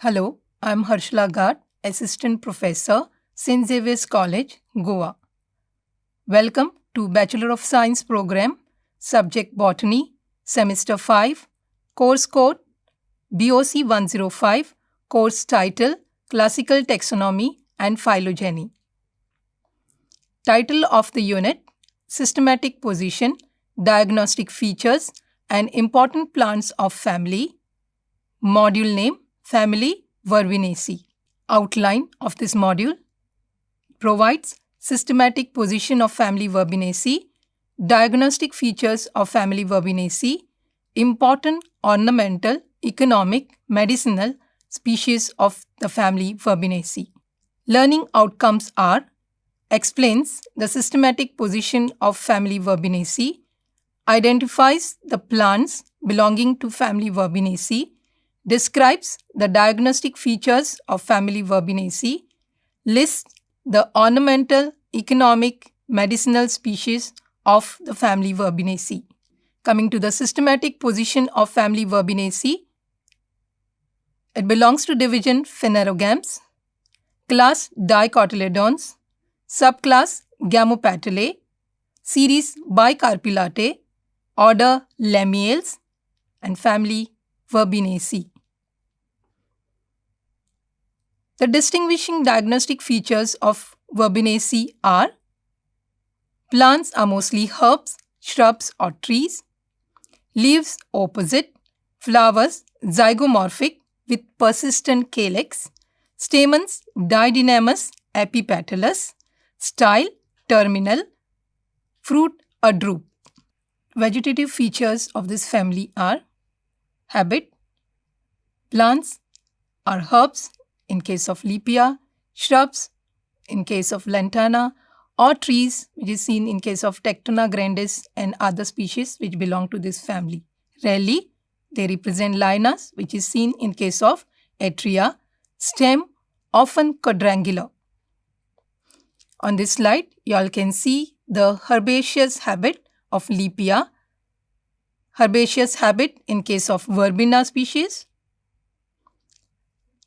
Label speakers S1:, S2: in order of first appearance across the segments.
S1: Hello, I'm Harshla Ghat, Assistant Professor, St. Xavier's College, Goa. Welcome to Bachelor of Science program, Subject Botany, Semester 5, Course Code BOC 105, Course Title Classical Taxonomy and Phylogeny. Title of the unit Systematic Position, Diagnostic Features and Important Plants of Family. Module name Family Verbenaceae. Outline of this module provides systematic position of family Verbenaceae, diagnostic features of family Verbenaceae, important ornamental, economic, medicinal species of the family Verbenaceae. Learning outcomes are explains the systematic position of family Verbenaceae, identifies the plants belonging to family Verbenaceae, describes the diagnostic features of family Verbenaceae, lists the ornamental, economic, medicinal species of the family Verbenaceae. Coming to the systematic position of family Verbenaceae, it belongs to division Phanerogams, class Dicotyledons, subclass Gamopatalae, series Bicarpellatae, order Lamiales, and family Verbenaceae. The distinguishing diagnostic features of Verbenaceae are: plants are mostly herbs, shrubs or trees, leaves opposite, flowers zygomorphic with persistent calyx, stamens didynamous epipetalous, style terminal, fruit a drupe. Vegetative features of this family are: habit, plants are herbs in case of Lepia, shrubs in case of Lantana, or trees which is seen in case of Tectona grandis and other species which belong to this family. Rarely, they represent lianas which is seen in case of Atria, stem often quadrangular. On this slide, you all can see the herbaceous habit of Lepia, herbaceous habit in case of Verbena species,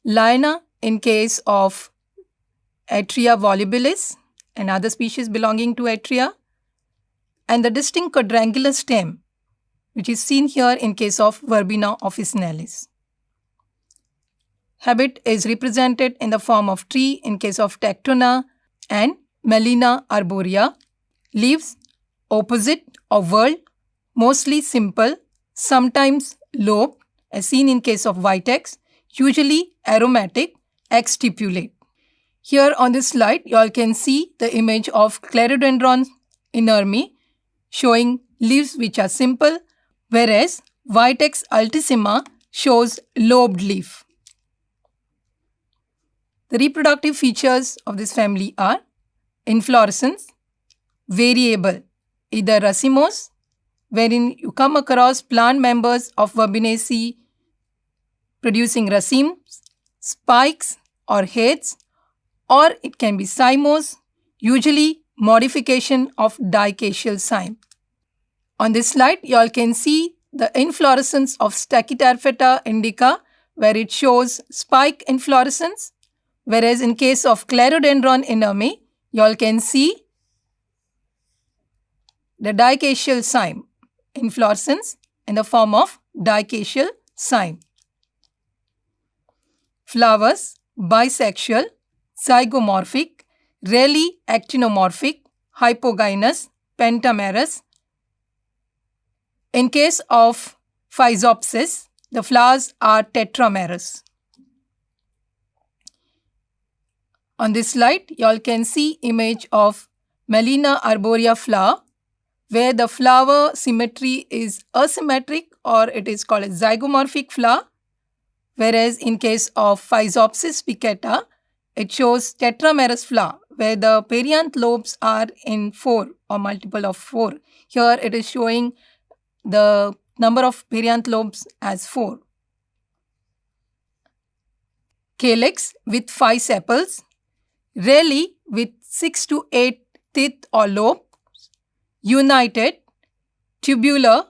S1: liana in case of Atria volubilis and other species belonging to Atria, and the distinct quadrangular stem which is seen here in case of Verbena officinalis. Habit is represented in the form of tree in case of Tectona and Melina arborea. Leaves opposite or whorled, mostly simple, sometimes lobed as seen in case of Vitex, usually aromatic, exstipulate. Here on this slide, you all can see the image of Clerodendron inerme showing leaves which are simple, whereas Vitex altissima shows lobed leaf. The reproductive features of this family are: inflorescence, variable, either racemose, wherein you come across plant members of Verbenaceae producing racemes, spikes or heads, or it can be cymose, usually modification of dicacial cyme. On this slide, you all can see the inflorescence of Stachytarpheta indica, where it shows spike inflorescence, whereas in case of Clerodendron inerme, you all can see the dicacial cyme, inflorescence in the form of dicacial cyme. Flowers bisexual, zygomorphic, rarely actinomorphic, hypogynous, pentamerous. In case of Physopsis, the flowers are tetramerous. On this slide, you all can see image of Melina arborea flower, where the flower symmetry is asymmetric or it is called a zygomorphic flower, whereas in case of Physopsis picata, it shows tetramerous flower, where the perianth lobes are in 4 or multiple of 4. Here it is showing the number of perianth lobes as 4. Calyx with 5 sepals, rarely with 6 to 8 teeth or lobes, united, tubular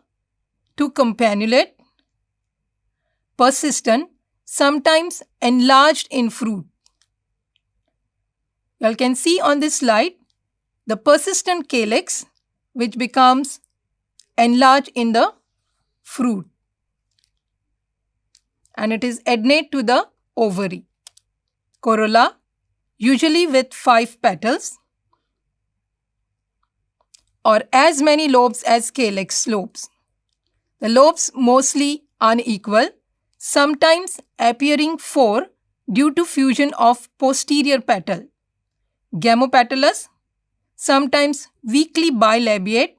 S1: to campanulate, persistent, sometimes enlarged in fruit. You can see on this slide the persistent calyx which becomes enlarged in the fruit, and it is adnate to the ovary. Corolla, usually with 5 petals or as many lobes as calyx lobes. The lobes mostly unequal, sometimes appearing 4 due to fusion of posterior petal. Gamopetalous, sometimes weakly bilabiate.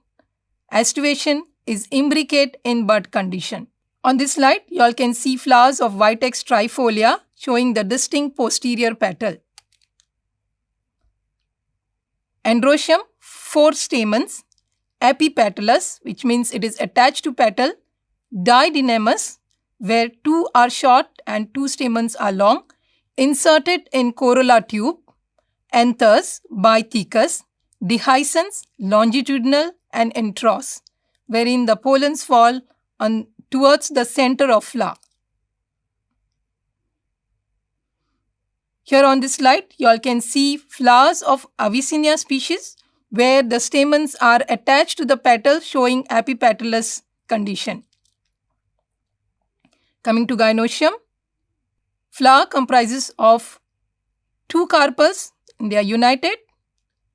S1: Aestivation is imbricate in bud condition. On this slide, you all can see flowers of Vitex trifolia showing the distinct posterior petal. Androecium, 4 stamens. Epipetalous, which means it is attached to petal. Didynamous, where 2 are short and 2 stamens are long, inserted in corolla tube. Anthers, bithecus. Dehiscence, longitudinal and entros, wherein the pollens fall towards the center of flower. Here on this slide, you all can see flowers of Avicennia species where the stamens are attached to the petal, showing epipetalous condition. Coming to Gynoecium, flower comprises of 2 carpels, and they are united,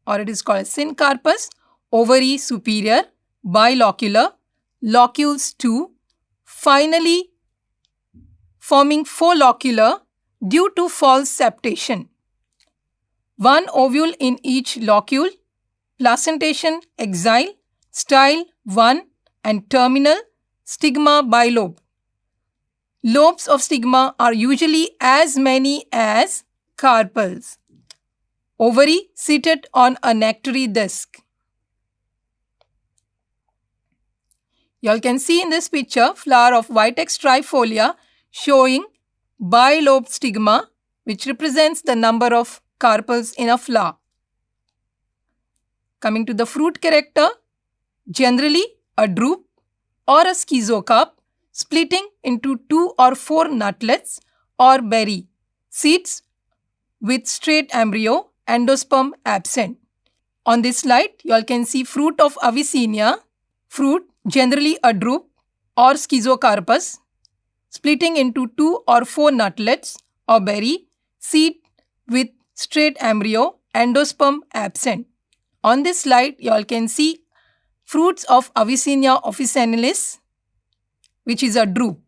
S1: or it is called syncarpus, ovary superior, bilocular, locules 2, finally forming follicular due to false septation. 1 ovule in each locule, placentation exile, style 1 and terminal, stigma bilobe. Lobes of stigma are usually as many as carpels. Ovary seated on a nectary disc. You all can see in this picture flower of Vitex trifolia showing bilobed stigma, which represents the number of carpels in a flower. Coming to the fruit character, generally a drupe or a schizocarp splitting into 2 or 4 nutlets or berry. Seeds with straight embryo, endosperm absent. On this slide, you all can see fruit of Avicennia, fruit generally a drupe or schizocarpus, splitting into 2 or 4 nutlets or berry, seed with straight embryo, endosperm absent. On this slide, you all can see fruits of Avicennia officinalis, which is a drupe.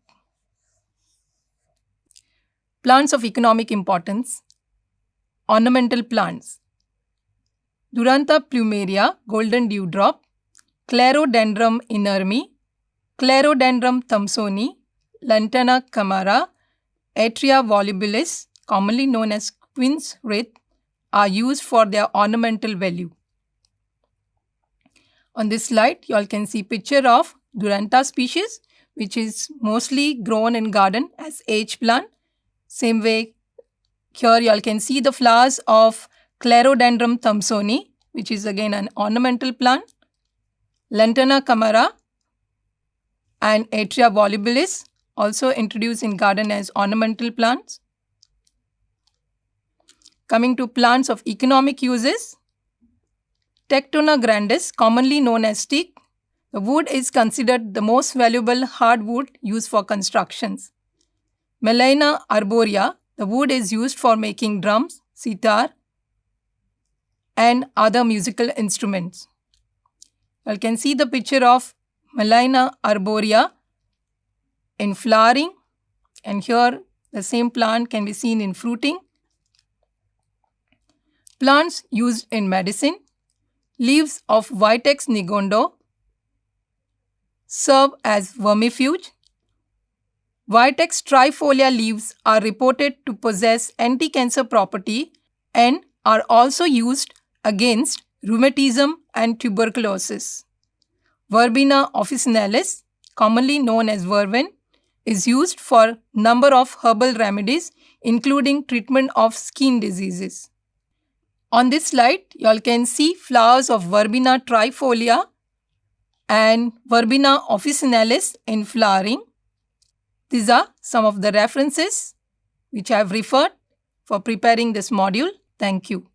S1: Plants of economic importance. Ornamental plants. Duranta plumeria, golden dewdrop, Clerodendrum inermi, Clerodendrum thomsoni, Lantana camara, Atria volubilis, commonly known as quince wreath, are used for their ornamental value. On this slide, you all can see picture of Duranta species, which is mostly grown in garden as age plant. Same way, here you all can see the flowers of Clerodendrum thomsoni, which is again an ornamental plant. Lantana camara and Atria volubilis, also introduced in garden as ornamental plants. Coming to plants of economic uses, Tectona grandis, commonly known as teak. The wood is considered the most valuable hardwood used for constructions. Melaina arborea, the wood is used for making drums, sitar, and other musical instruments. You can see the picture of Melaina arborea in flowering, and here the same plant can be seen in fruiting. Plants used in medicine. Leaves of Vitex nigondo serve as vermifuge. Vitex trifolia leaves are reported to possess anti-cancer property and are also used against rheumatism and tuberculosis. Verbena officinalis, commonly known as vervain, is used for number of herbal remedies, including treatment of skin diseases. On this slide, you all can see flowers of Verbena trifolia and Verbena officinalis in flowering. These are some of the references which I have referred for preparing this module. Thank you.